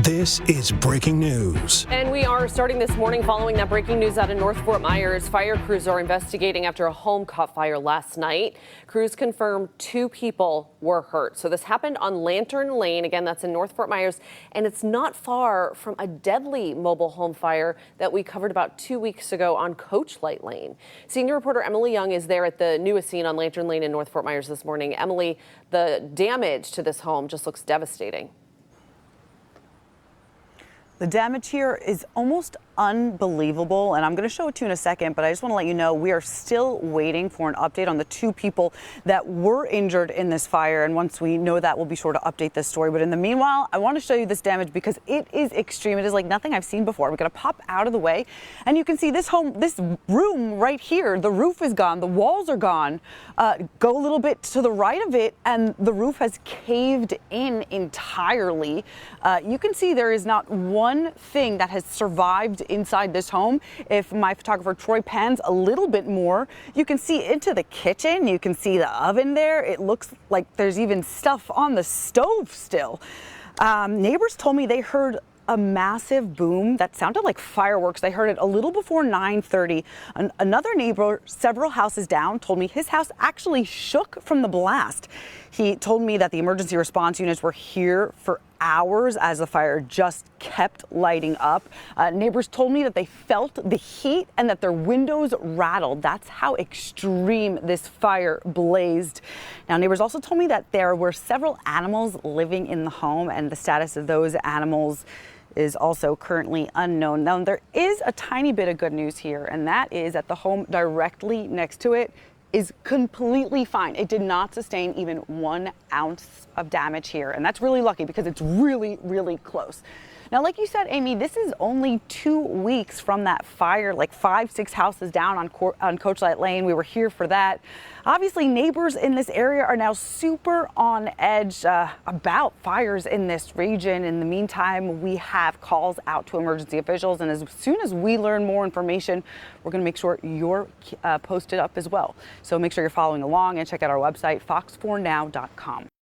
This is breaking news. And we are starting this morning following that breaking news out of North Fort Myers. Fire crews are investigating after a home caught fire last night. Crews confirm 2 people were hurt. So this happened on Lantern Lane. Again, that's in North Fort Myers. And it's not far from a deadly mobile home fire that we covered about 2 weeks ago on Coach Light Lane. Senior reporter Emily Young is there at the newest scene on Lantern Lane in North Fort Myers this morning. Emily, the damage to this home just looks devastating. The damage here is almost unbelievable, and I'm going to show it to you in a second, but I just want to let you know we are still waiting for an update on the 2 people that were injured in this fire, and once we know that, we'll be sure to update this story. But in the meanwhile, I want to show you this damage because it is extreme. It is like nothing I've seen before. We're going to pop out of the way, and you can see this room right here. The roof is gone. The walls are gone. Go a little bit to the right of it, and the roof has caved in entirely. You can see there is not one thing that has survived inside this home. If my photographer Troy pans a little bit more, you can see into the kitchen. You can see the oven there. It looks like there's even stuff on the stove still. Neighbors told me they heard a massive boom that sounded like fireworks. They heard it a little before 9:30. Another neighbor several houses down told me his house actually shook from the blast. He told me that the emergency response units were here for hours as the fire just kept lighting up. Neighbors told me that they felt the heat and that their windows rattled. That's how extreme this fire blazed. Now, neighbors also told me that there were several animals living in the home, and the status of those animals is also currently unknown. Now, there is a tiny bit of good news here, and that is that the home directly next to it is completely fine. It did not sustain even 1 ounce of damage here. And that's really lucky because it's really, really close. Now, like you said, Amy, this is only 2 weeks from that fire, like 5-6 houses down on Coach Light Lane. We were here for that. Obviously, neighbors in this area are now super on edge about fires in this region. In the meantime, we have calls out to emergency officials. And as soon as we learn more information, we're going to make sure you're posted up as well. So make sure you're following along and check out our website, fox4now.com.